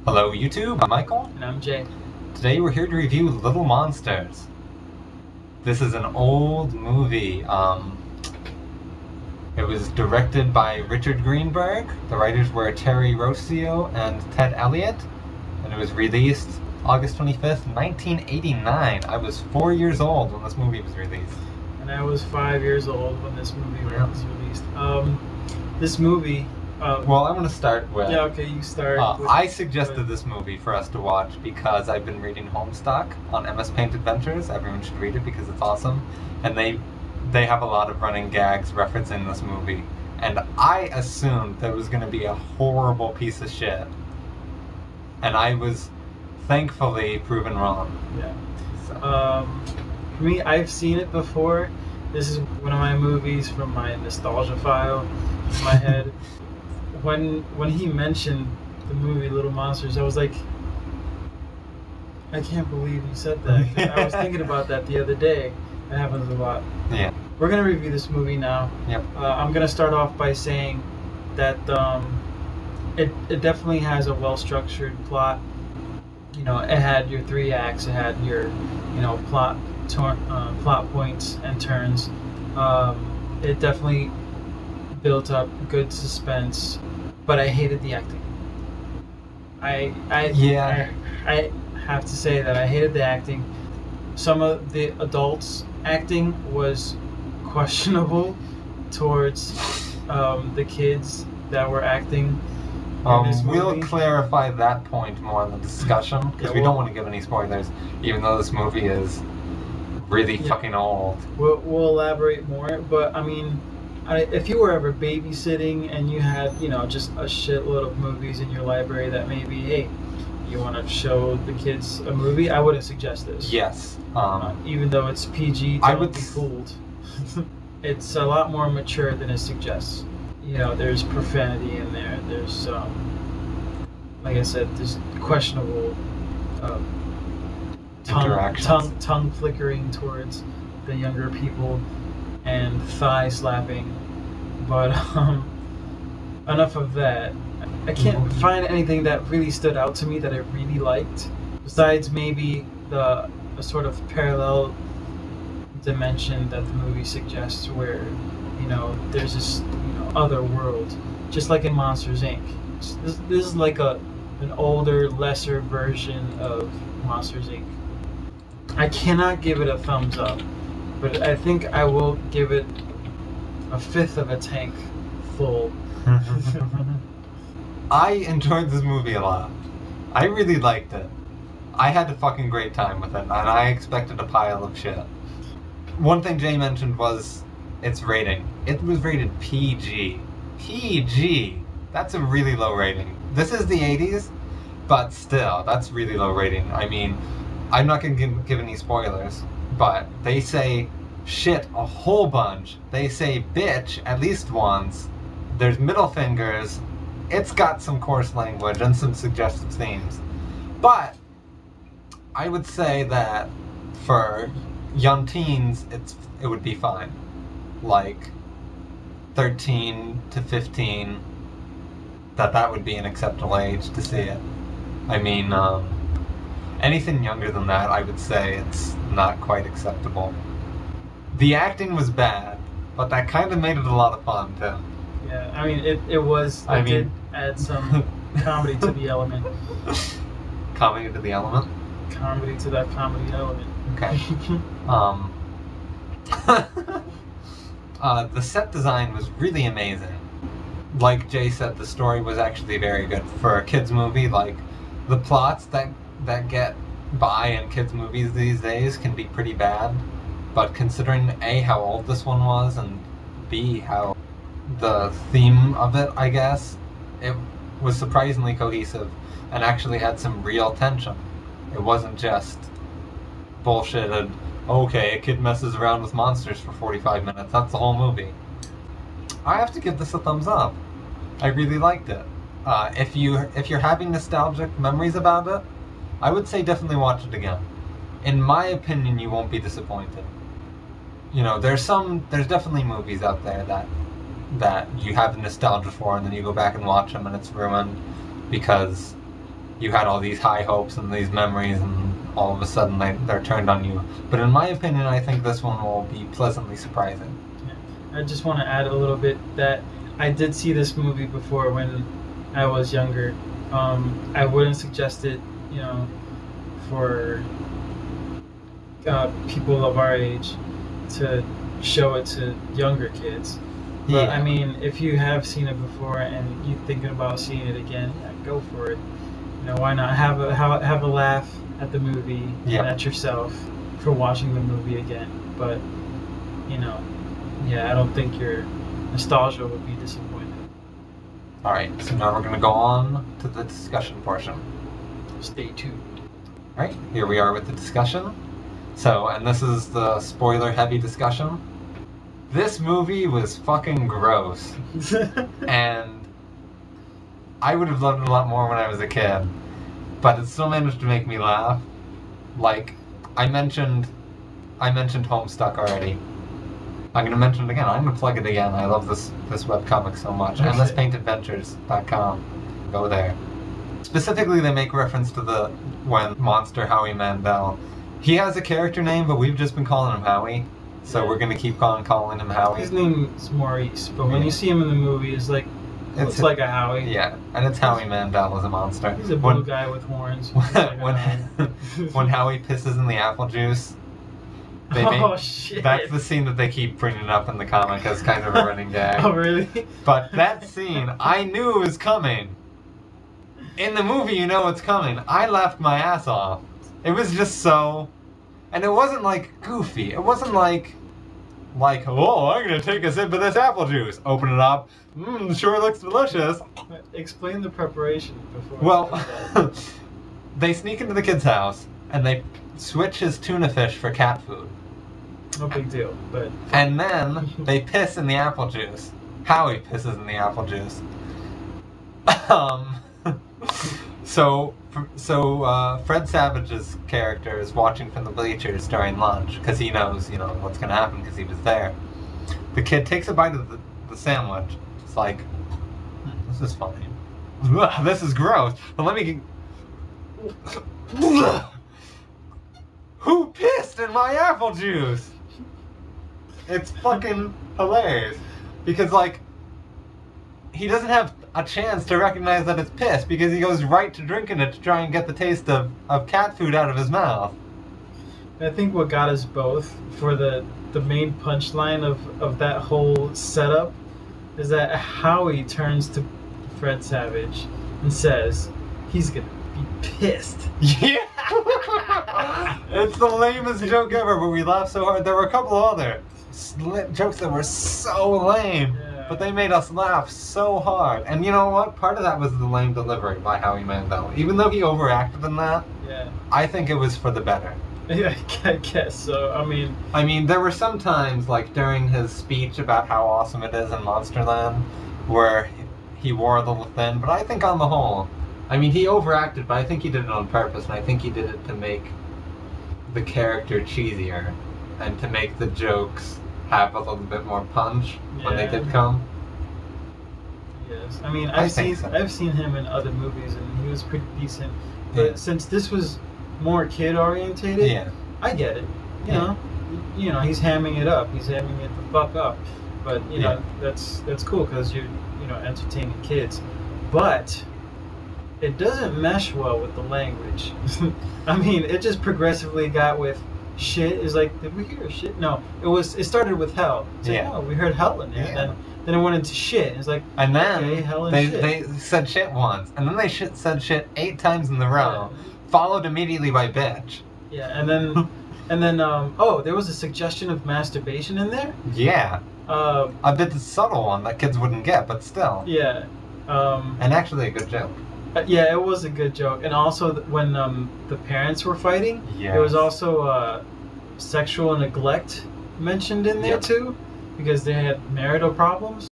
Hello YouTube, I'm Michael. And I'm Jay. Today we're here to review Little Monsters. This is an old movie. It was directed by Richard Greenberg. The writers were Terry Rossio and Ted Elliott. And it was released August 25th, 1989. I was 4 years old when this movie was released. And I was 5 years old when this movie was released. This movie... well, I'm going to start with... Yeah, okay, you start. I suggested this movie for us to watch because I've been reading Homestuck on MS Paint Adventures. Everyone should read it because it's awesome. And they have a lot of running gags referencing this movie. And I assumed that it was going to be a horrible piece of shit. And I was thankfully proven wrong. Yeah. So. For me, I've seen it before. This is one of my movies from my nostalgia file in my head. When he mentioned the movie Little Monsters, I was like, I can't believe you said that. I was thinking about that the other day. It happens a lot. Yeah. We're going to review this movie now. Yep. I'm going to start off by saying that it definitely has a well-structured plot. You know, it had your 3 acts. It had your, plot points and turns. It definitely built up good suspense, but I hated the acting. I have to say that I hated the acting. Some of the adults' acting was questionable towards the kids that were acting. We'll clarify that point more in the discussion because we don't want to give any spoilers, even though this movie is really fucking old. We'll elaborate more, but I mean, if you were ever babysitting and you had, just a shitload of movies in your library that maybe, hey, you want to show the kids a movie, I wouldn't suggest this. Yes. Even though it's PG, don't be fooled. It's a lot more mature than it suggests. There's profanity in there. There's, like I said, there's questionable tongue flickering towards the younger people and thigh slapping. But enough of that. I can't find anything that really stood out to me that I really liked, besides maybe a sort of parallel dimension that the movie suggests where, there's this other world, just like in Monsters, Inc. This is like an older, lesser version of Monsters, Inc. I cannot give it a thumbs up, but I think I will give it a 1/5 of a tank full. I enjoyed this movie a lot. I really liked it. I had a fucking great time with it, and I expected a pile of shit. One thing Jay mentioned was its rating. It was rated PG. PG! That's a really low rating. This is the 80s, but still, that's really low rating. I mean, I'm not going to give any spoilers, but they say shit a whole bunch. They say bitch at least once. There's middle fingers. It's got some coarse language and some suggestive themes. But I would say that for young teens, it would be fine. Like 13 to 15, that would be an acceptable age to see it. I mean, anything younger than that, I would say it's not quite acceptable. The acting was bad, but that kind of made it a lot of fun, too. Yeah, I mean, it did add some comedy to the element. Comedy to the element? Comedy to that comedy element. Okay. The set design was really amazing. Like Jay said, the story was actually very good for a kids movie. Like, the plots that get by in kids movies these days can be pretty bad, but considering A, how old this one was, and B, how the theme of it, I guess, it was surprisingly cohesive and actually had some real tension. It wasn't just bullshitted, okay, a kid messes around with monsters for 45 minutes, that's the whole movie. I have to give this a thumbs up. I really liked it. If you're having nostalgic memories about it, I would say definitely watch it again. In my opinion, you won't be disappointed. There's definitely movies out there that you have nostalgia for, and then you go back and watch them and it's ruined because you had all these high hopes and these memories, and all of a sudden they're turned on you. But in my opinion, I think this one will be pleasantly surprising. I just want to add a little bit that I did see this movie before when I was younger. I wouldn't suggest it, for people of our age to show it to younger kids. But I mean, if you have seen it before and you're thinking about seeing it again, yeah, go for it. Why not have a laugh at the movie and at yourself for watching the movie again? But I don't think your nostalgia would be disappointed. All right, so now we're gonna go on to the discussion portion. Stay tuned. All right, here we are with the discussion. So, and this is the spoiler-heavy discussion. This movie was fucking gross. And I would have loved it a lot more when I was a kid. But it still managed to make me laugh. Like, I mentioned Homestuck already. I'm going to mention it again. I'm going to plug it again. I love this webcomic so much. Okay. MSPaintAdventures.com. Go there. Specifically, they make reference to when Monster Howie Mandel. He has a character name, but we've just been calling him Howie. So we're going to keep calling him Howie. His name is Maurice, but when you see him in the movie, it's like a Howie. Yeah, and it's Howie Mandel as a monster. He's a blue guy with horns. When Howie pisses in the apple juice, shit! That's the scene that they keep bringing up in the comic as kind of a running gag. Oh, really? But that scene, I knew it was coming. In the movie, you know it's coming. I laughed my ass off. It was just so... And it wasn't, like, goofy. It wasn't like, oh, I'm going to take a sip of this apple juice. Open it up. Sure looks delicious. Explain the preparation before. Well, they sneak into the kid's house, and they switch his tuna fish for cat food. No big deal, but... And then they piss in the apple juice. Howie pisses in the apple juice. So Fred Savage's character is watching from the bleachers during lunch because he knows, what's going to happen because he was there. The kid takes a bite of the sandwich. It's like, this is funny. This is gross. But let me... Who pissed in my apple juice? It's fucking hilarious. Because, he doesn't have a chance to recognize that it's piss because he goes right to drinking it to try and get the taste of cat food out of his mouth. I think what got us both for the main punchline of that whole setup is that Howie turns to Fred Savage and says he's gonna be pissed. Yeah! It's the lamest joke ever, but we laughed so hard. There were a couple other jokes that were so lame. Yeah. But they made us laugh so hard. And you know what? Part of that was the lame delivery by Howie Mandel. Even though he overacted in that, I think it was for the better. Yeah, I guess so. I mean, there were some times, during his speech about how awesome it is in Monsterland, where he wore a little thin. But I think on the whole, he overacted, but I think he did it on purpose. And I think he did it to make the character cheesier and to make the jokes have a little bit more punch when they did come. Yes, I've seen him in other movies and he was pretty decent. But since this was more kid orientated, I get it. You know, he's hamming it up. He's hamming it the fuck up. But that's cool because you're entertaining kids. But it doesn't mesh well with the language. It just progressively got with. Shit is like, did we hear shit? No, it started with hell. It's like, oh, we heard hell in there. Yeah. Then it went into shit. It's like, and then okay, hell and shit. They said shit once, and then they said shit 8 times in the row, followed immediately by bitch. Yeah, and then oh, there was a suggestion of masturbation in there. Yeah. A bit subtle one that kids wouldn't get, but still. Yeah. And actually a good joke. Yeah, it was a good joke. And also, when the parents were fighting, there was also sexual neglect mentioned in there, too, because they had marital problems.